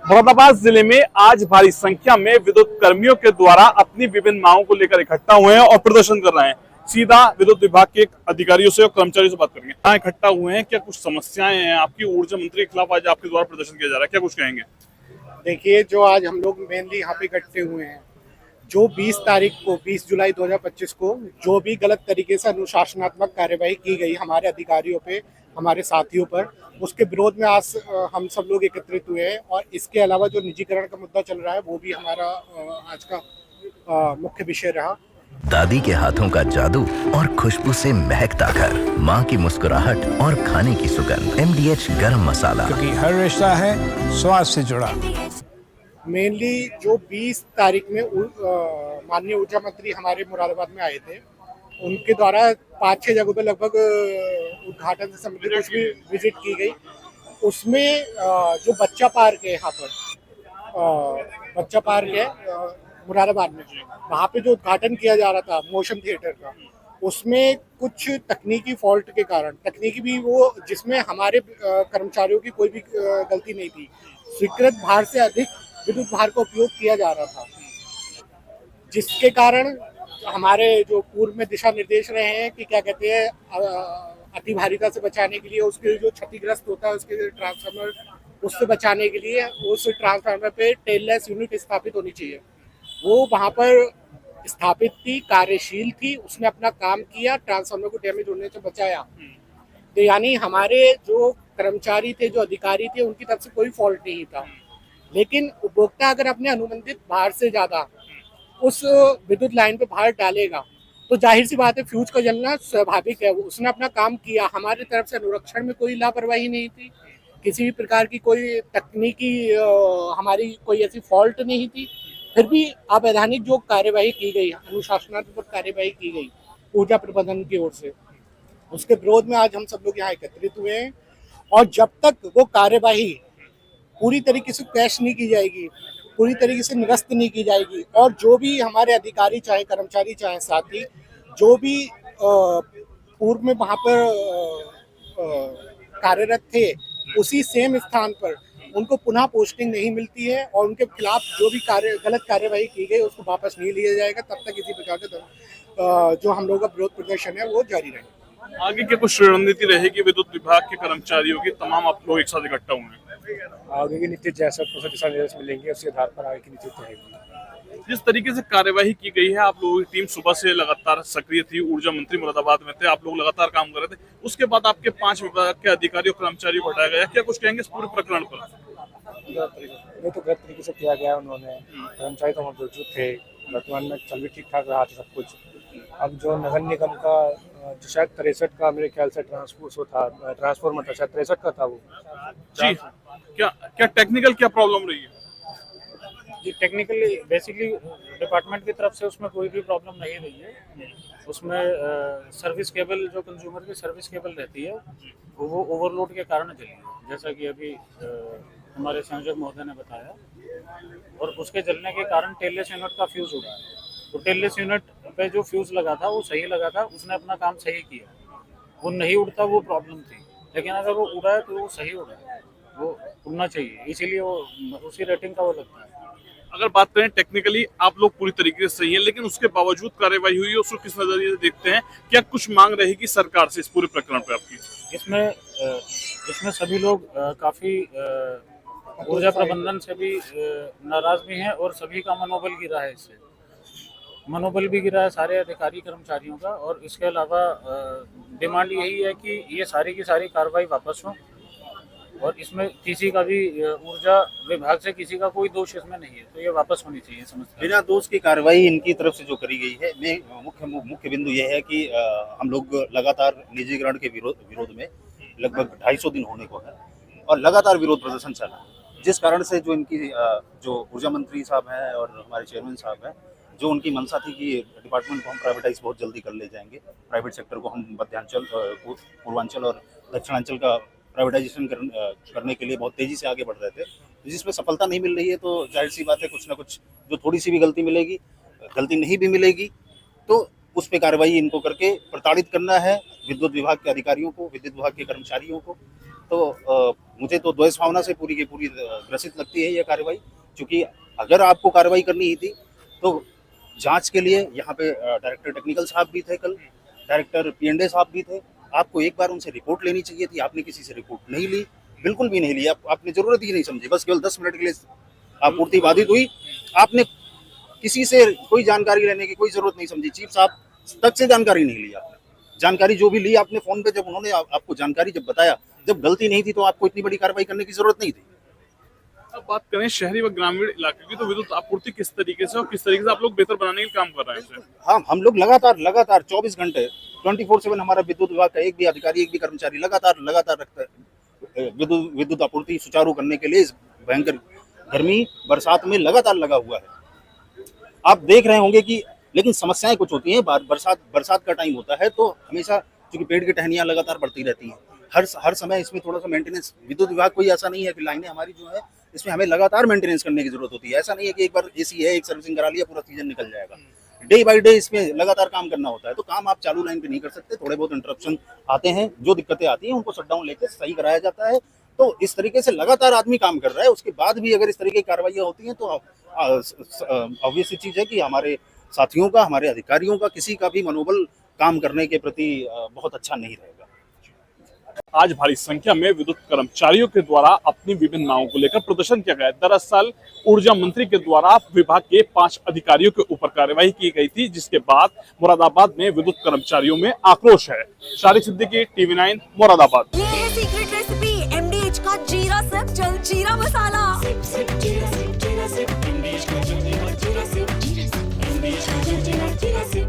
मुरादाबाद जिले में आज भारी संख्या में विद्युत कर्मियों के द्वारा अपनी विभिन्न मांगों को लेकर इकट्ठा हुए हैं और प्रदर्शन कर रहे हैं। सीधा विद्युत विभाग के अधिकारियों से और कर्मचारियों से बात करेंगे। यहाँ इकट्ठा हुए हैं, क्या कुछ समस्याएं हैं आपकी? ऊर्जा मंत्री के खिलाफ आज आपके द्वारा प्रदर्शन किया जा रहा है, क्या कुछ कहेंगे? देखिए, जो आज हम लोग मेनली यहाँ पे इकट्ठे हुए हैं, जो 20 तारीख को 20 जुलाई 2025 को जो भी गलत तरीके से अनुशासनात्मक कार्यवाही की गई हमारे अधिकारियों पे, हमारे साथियों पर, उसके विरोध में आज हम सब लोग एकत्रित हुए हैं। और इसके अलावा जो निजीकरण का मुद्दा चल रहा है वो भी हमारा आज का मुख्य विषय रहा। दादी के हाथों का जादू और खुशबू से महकता घर, माँ की मुस्कुराहट और खाने की सुगंध। MDH गरम मसाला, क्योंकि हर रिश्ता है स्वाद से जुड़ा। मेनली जो 20 तारीख में माननीय ऊर्जा मंत्री हमारे मुरादाबाद में आए थे, उनके द्वारा 5-6 जगहों पे लगभग उद्घाटन से संबंधित कुछ भी विजिट की गई। उसमें जो बच्चा पार्क है यहाँ पर, बच्चा पार्क है मुरादाबाद में, वहाँ पे जो उद्घाटन किया जा रहा था मोशन थिएटर का, उसमें कुछ तकनीकी फॉल्ट के कारण, तकनीकी भी वो जिसमें हमारे कर्मचारियों की कोई भी गलती नहीं थी, स्वीकृत भार से अधिक विद्युत भार का उपयोग किया जा रहा था, जिसके कारण हमारे जो पूर्व में दिशा निर्देश रहे हैं कि क्या कहते हैं, अति भारिता से बचाने के लिए, उसके जो क्षतिग्रस्त होता है उसके ट्रांसफार्मर, उससे बचाने के लिए उस ट्रांसफार्मर पे टेललेस यूनिट स्थापित होनी चाहिए। वो वहाँ पर स्थापित थी, कार्यशील थी, उसने अपना काम किया, ट्रांसफार्मर को डैमेज होने से बचाया। तो यानी हमारे जो कर्मचारी थे, जो अधिकारी थे, उनकी तरफ से कोई फॉल्ट नहीं था। लेकिन उपभोक्ता अगर अपने अनुबंधित भार से ज्यादा उस विद्युत लाइन पे भार डालेगा तो जाहिर सी बात है फ्यूज का जलना स्वाभाविक है। उसने अपना काम किया, हमारी तरफ से अनुरक्षण में कोई लापरवाही नहीं थी, किसी भी प्रकार की कोई तकनीकी हमारी कोई ऐसी फॉल्ट नहीं थी। फिर भी अवैधानिक जो कार्यवाही की गई, अनुशासनात्मक कार्यवाही की गई ऊर्जा प्रबंधन की ओर से, उसके विरोध में आज हम सब लोग यहाँ एकत्रित हुए हैं। और जब तक वो कार्यवाही पूरी तरीके से कैश नहीं की जाएगी, पूरी तरीके से निरस्त नहीं की जाएगी, और जो भी हमारे अधिकारी चाहे कर्मचारी चाहे साथी जो भी पूर्व में वहाँ पर कार्यरत थे, उसी सेम स्थान पर उनको पुनः पोस्टिंग नहीं मिलती है और उनके खिलाफ जो भी गलत कार्यवाही की गई उसको वापस नहीं लिया जाएगा, तब तक इसी प्रकार का जो हम लोगों का विरोध प्रदर्शन है वो जारी रहेगा। आगे क्या कुछ रणनीति रहेगी विद्युत विभाग के कर्मचारियों की? तमाम आप लोग एक साथ इकट्ठा हुए हैं, आगे की नीति जैसा दिशा निर्देश मिलेंगे उसके आधार पर आगे की नीति रहेगी। जिस तरीके से कार्यवाही की गई है, आप लोगों की टीम सुबह से लगातार सक्रिय थी, ऊर्जा मंत्री मुरादाबाद में थे, आप लोग लगातार काम कर रहे थे, उसके बाद आपके 5 विभाग के अधिकारियों कर्मचारियों को हटाया गया, क्या कुछ कहेंगे इस पूरे प्रकरण पर? ये तो गलत तरीके से किया गया उन्होंने, कर्मचारी तो मौजूद थे, वर्तमान में चल भी ठीक ठाक रहा था सब कुछ। अब जो नगर निगम का जो शायद 63 का मेरे ख्याल से ट्रांसफॉर्मर था, शायद 63 का था वो जी, क्या टेक्निकल क्या प्रॉब्लम रही है? जी, टेक्निकली बेसिकली डिपार्टमेंट की तरफ से उसमें कोई भी प्रॉब्लम नहीं रही है। उसमें सर्विस केबल, जो कंज्यूमर की सर्विस केबल रहती है, वो ओवरलोड के कारण जली है, जैसा कि अभी हमारे संयोजक महोदय ने बताया। और उसके जलने के कारण टेललेस यूनिट का फ्यूज उड़ा है। तो टेललेस यूनिट पे जो फ्यूज लगा था वो सही लगा था, उसने अपना काम सही किया। वो नहीं उड़ता वो प्रॉब्लम थी, लेकिन अगर वो उड़ा है तो वो सही उड़ा है, वो उड़ना चाहिए, इसीलिए वो उसी रेटिंग का वो लगता है। अगर बात करें टेक्निकली, आप लोग पूरी तरीके से सही है, लेकिन उसके बावजूद कार्रवाई हुई है, उसको किस नजरिए से देखते हैं? क्या कुछ मांग रहेगी सरकार से इस पूरे प्रकरण पे आपकी? इसमें सभी लोग काफी ऊर्जा प्रबंधन से भी नाराज भी हैं और सभी का मनोबल गिरा है। इससे मनोबल भी गिरा है सारे अधिकारी कर्मचारियों का। और इसके अलावा डिमांड यही है कि ये सारी की सारी कार्रवाई वापस हो, और इसमें किसी का भी ऊर्जा विभाग से किसी का कोई दोष इसमें नहीं है, तो ये वापस होनी चाहिए समस्या। बिना दोष की कार्रवाई इनकी तरफ से जो करी गई है, मुख्य बिंदु ये है कि हम लोग लगातार निजीकरण के विरोध में लगभग 250 दिन होने को है और लगातार विरोध प्रदर्शन चल रहा है, जिस कारण से जो इनकी जो ऊर्जा मंत्री साहब हैं और हमारे चेयरमैन साहब हैं, जो उनकी मंशा थी कि डिपार्टमेंट को हम प्राइवेटाइज बहुत जल्दी कर ले जाएंगे, प्राइवेट सेक्टर को हम मध्यांचल, पूर्वांचल और दक्षिणांचल का प्राइवेटाइजेशन करने के लिए बहुत तेजी से आगे बढ़ रहे थे, जिसमें सफलता नहीं मिल रही है। तो जाहिर सी बात है, कुछ ना कुछ जो थोड़ी सी भी गलती मिलेगी, गलती नहीं भी मिलेगी तो उस पर कार्रवाई इनको करके प्रताड़ित करना है विद्युत विभाग के अधिकारियों को, विद्युत विभाग के कर्मचारियों को। तो मुझे तो द्वेष भावना से पूरी की पूरी ग्रसित लगती है ये कार्रवाई, क्योंकि अगर आपको कार्रवाई करनी ही थी तो जांच के लिए यहाँ पे डायरेक्टर टेक्निकल साहब भी थे, कल डायरेक्टर P&A साहब भी थे, आपको एक बार उनसे रिपोर्ट लेनी चाहिए थी। आपने किसी से रिपोर्ट नहीं ली, बिल्कुल भी नहीं ली, आपने जरूरत ही नहीं समझी, बस केवल 10 मिनट के लिए आपूर्ति बाधित हुई, आपने किसी से कोई जानकारी लेने की कोई जरूरत नहीं समझी, चीफ साहब तक से जानकारी नहीं ली आपने। जानकारी जो भी ली आपने फोन पे, जब उन्होंने आपको जानकारी जब बताया, जब गलती नहीं थी तो आपको इतनी बड़ी कार्रवाई करने की जरूरत नहीं थी। अब बात करें शहरी व ग्रामीण इलाके की, तो विद्युत आपूर्ति किस तरीके से और किस तरीके से आप लोग बेहतर बनाने के काम कर रहे हैं? हाँ, हम लोग लगातार 24 घंटे 24/7 हमारा विद्युत विभाग का एक भी अधिकारी, एक भी कर्मचारी लगातार रखता है विद्युत आपूर्ति सुचारू करने के लिए। इस भयंकर गर्मी बरसात में लगातार लगा हुआ है। आप देख रहे होंगे कि लेकिन समस्याएं कुछ होती हैं। बरसात का टाइम होता है तो हमेशा, क्योंकि पेड़ की टहनियां लगातार बढ़ती रहती हैं, हर समय इसमें थोड़ा सा मेंटेनेंस, विद्युत विभाग कोई ऐसा नहीं है कि लाइनें हमारी जो है इसमें हमें लगातार मेंटेनेंस करने की जरूरत होती है। ऐसा नहीं है कि एक बार एसी है, एक सर्विसिंग करा लिया, पूरा सीजन निकल जाएगा। डे बाय डे इसमें लगातार काम करना होता है, तो काम आप चालू लाइन पे नहीं कर सकते। थोड़े बहुत इंटरप्शन आते हैं, जो दिक्कतें आती हैं उनको शटडाउन लेकर सही कराया जाता है। तो इस तरीके से लगातार आदमी काम कर रहा है, उसके बाद भी अगर इस तरीके की कार्रवाइयाँ होती हैं तो ऑब्वियस चीज है कि हमारे साथियों का, हमारे अधिकारियों का, किसी का भी मनोबल काम करने के प्रति बहुत अच्छा नहीं रहेगा। आज भारी संख्या में विद्युत कर्मचारियों के द्वारा अपनी विभिन्न मांगों को लेकर प्रदर्शन किया गया। दरअसल ऊर्जा मंत्री के द्वारा विभाग के 5 अधिकारियों के ऊपर कार्यवाही की गई थी, जिसके बाद मुरादाबाद में विद्युत कर्मचारियों में आक्रोश है। शारिक सिद्दीकी, TV9 मुरादाबाद। ये है सीक्रेट रेसिपी MDH का जीरा सिर्फ जल जीरा मसाला।